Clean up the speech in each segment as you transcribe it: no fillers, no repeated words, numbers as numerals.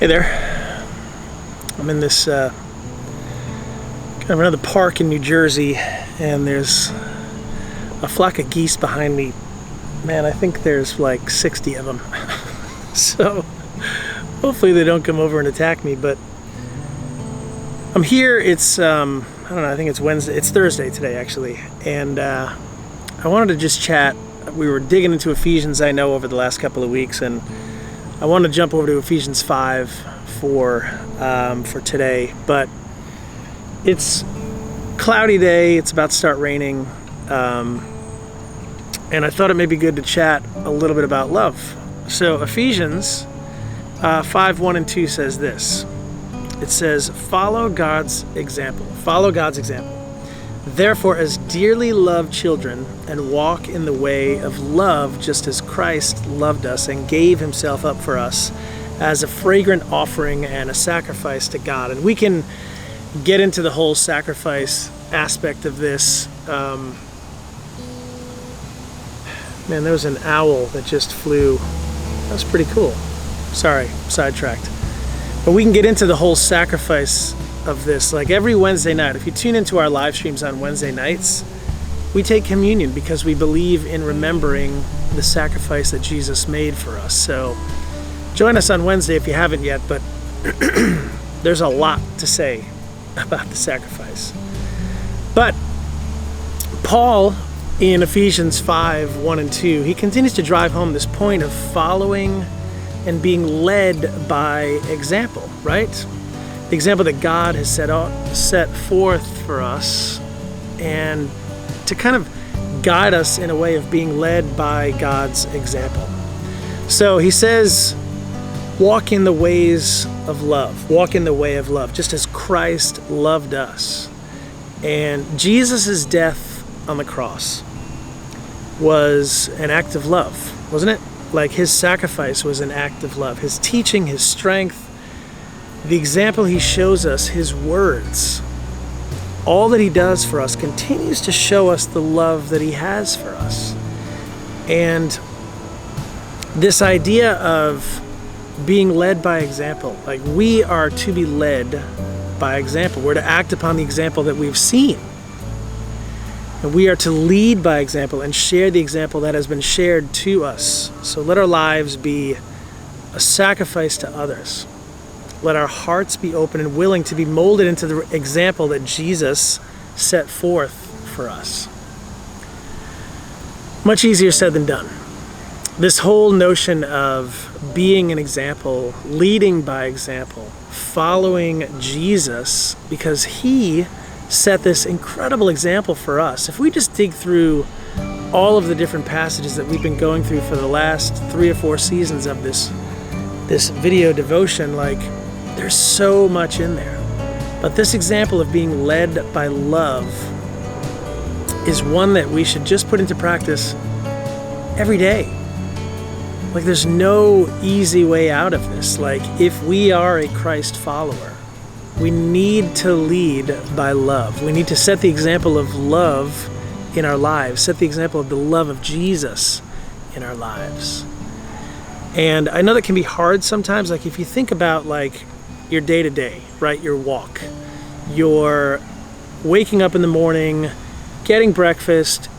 Hey there. I'm in this kind of another park in New Jersey, and there's a flock of geese behind me. Man, I think there's like 60 of them. So hopefully they don't come over and attack me, but I'm here. It's I don't know, I think it's Wednesday. It's Thursday today, actually, and I wanted to just chat. We were digging into Ephesians, I know, over the last couple of weeks, and I want to jump over to Ephesians 5 for today, but it's cloudy day. It's about to start raining, and I thought it may be good to chat a little bit about love. So Ephesians 5, 1 and 2 says this. It says, follow God's example. Follow God's example. Therefore, as dearly loved children, and walk in the way of love, just as Christ loved us and gave himself up for us as a fragrant offering and a sacrifice to God. And we can get into the whole sacrifice aspect of this. Man, there was an owl that just flew. That was pretty cool. Sorry, sidetracked. But we can get into the whole sacrifice of this. Like every Wednesday night, if you tune into our live streams on Wednesday nights, we take communion because we believe in remembering the sacrifice that Jesus made for us. So join us on Wednesday if you haven't yet, but there's a lot to say about the sacrifice. But Paul, in Ephesians 5, 1 and 2, he continues to drive home this point of following and being led by example, right? The example that God has set forth for us, and to kind of guide us in a way of being led by God's example. So he says, walk in the ways of love. Walk in the way of love, just as Christ loved us. And Jesus' death on the cross was an act of love, wasn't it? Like his sacrifice was an act of love. His teaching, his strength, the example he shows us, his words, all that he does for us continues to show us the love that he has for us. And this idea of being led by example, like we are to be led by example. We're to act upon the example that we've seen. And we are to lead by example and share the example that has been shared to us. So let our lives be a sacrifice to others. Let our hearts be open and willing to be molded into the example that Jesus set forth for us. Much easier said than done. This whole notion of being an example, leading by example, following Jesus, because he set this incredible example for us. If we just dig through all of the different passages that we've been going through for the last 3 or 4 seasons of this video devotion, like there's so much in there. But this example of being led by love is one that we should just put into practice every day. Like there's no easy way out of this. Like if we are a Christ follower, we need to lead by love. We need to set the example of love in our lives, set the example of the love of Jesus in our lives. And I know that can be hard sometimes. Like if you think about like your day-to-day, right? Your walk. You're waking up in the morning, getting breakfast,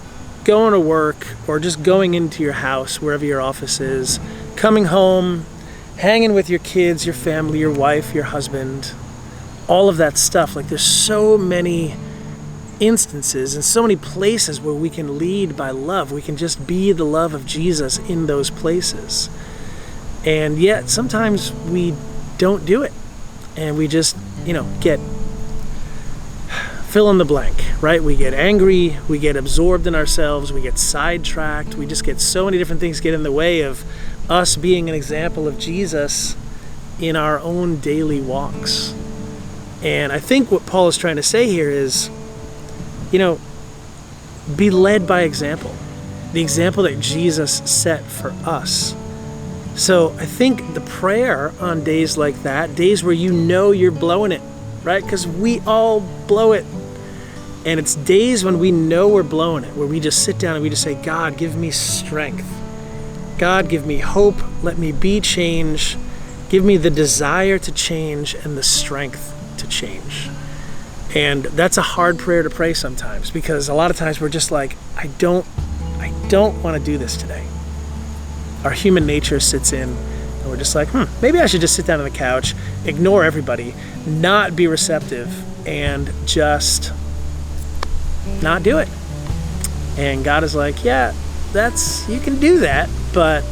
going to work, or just going into your house, wherever your office is, coming home, hanging with your kids, your family, your wife, your husband, all of that stuff. Like there's so many instances and so many places where we can lead by love. We can just be the love of Jesus in those places. And yet sometimes we don't do it. And we just, get fill in the blank, right? We get angry, we get absorbed in ourselves, we get sidetracked, we just get so many different things get in the way of us being an example of Jesus in our own daily walks. And I think what Paul is trying to say here is, be led by example, the example that Jesus set for us. So I think the prayer on days like that, days where you're blowing it, right? Because we all blow it. And it's days when we know we're blowing it, where we just sit down and we just say, God, give me strength. God, give me hope. Let me be change. Give me the desire to change and the strength to change. And that's a hard prayer to pray sometimes, because a lot of times we're just like, I don't want to do this today. Our human nature sits in and we're just like, maybe I should just sit down on the couch, ignore everybody, not be receptive, and just not do it. And God is like, yeah, you can do that, but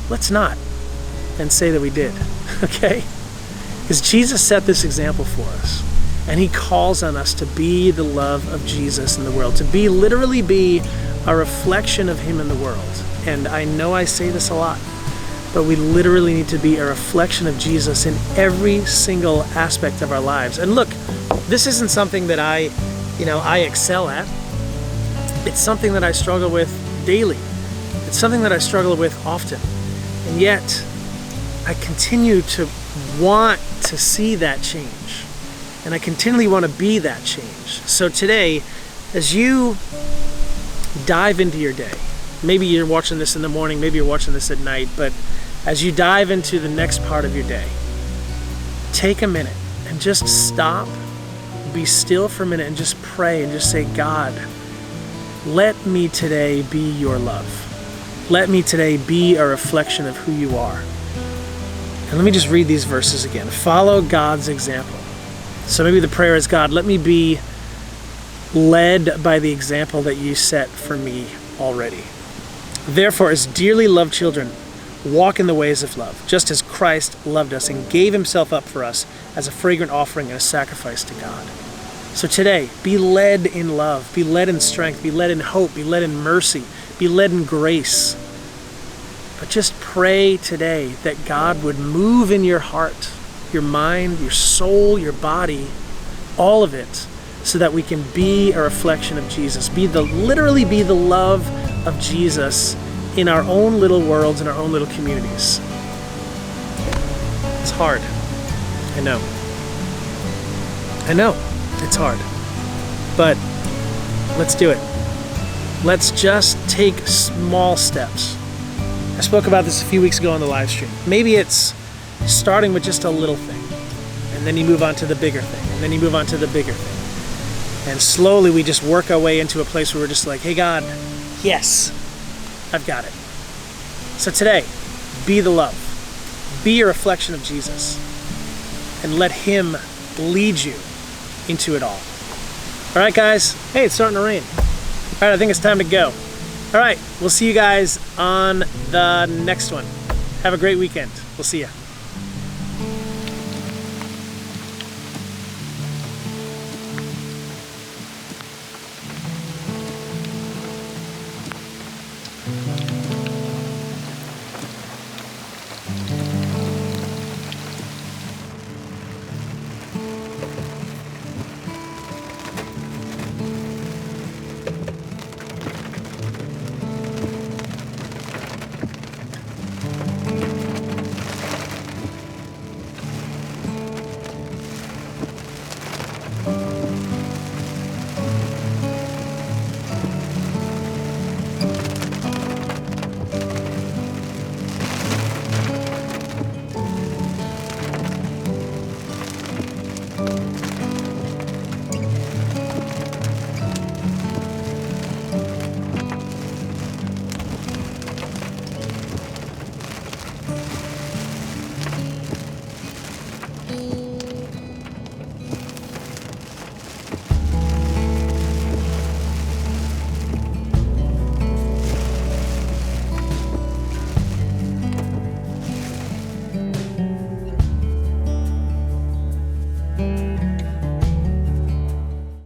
let's not, and say that we did, okay? Because Jesus set this example for us, and he calls on us to be the love of Jesus in the world, to literally be a reflection of him in the world. And I know I say this a lot, but we literally need to be a reflection of Jesus in every single aspect of our lives. And look, this isn't something that I excel at. It's something that I struggle with daily. It's something that I struggle with often. And yet, I continue to want to see that change. And I continually want to be that change. So today, as you dive into your day, maybe you're watching this in the morning, maybe you're watching this at night, but as you dive into the next part of your day, take a minute and just stop, be still for a minute, and just pray and just say, God, let me today be your love. Let me today be a reflection of who you are. And let me just read these verses again. Follow God's example. So maybe the prayer is, God, let me be led by the example that you set for me already. Therefore, as dearly loved children, walk in the ways of love, just as Christ loved us and gave himself up for us as a fragrant offering and a sacrifice to God. So today, be led in love, be led in strength, be led in hope, be led in mercy, be led in grace. But just pray today that God would move in your heart, your mind, your soul, your body, all of it, so that we can be a reflection of Jesus, literally be the love of Jesus in our own little worlds, in our own little communities. It's hard. I know. It's hard. But let's do it. Let's just take small steps. I spoke about this a few weeks ago on the live stream. Maybe it's starting with just a little thing, and then you move on to the bigger thing, and then you move on to the bigger thing. And slowly we just work our way into a place where we're just like, hey God, yes, I've got it. So today, be the love. Be a reflection of Jesus. And let him lead you into it all. All right, guys. Hey, it's starting to rain. All right, I think it's time to go. All right, we'll see you guys on the next one. Have a great weekend. We'll see ya.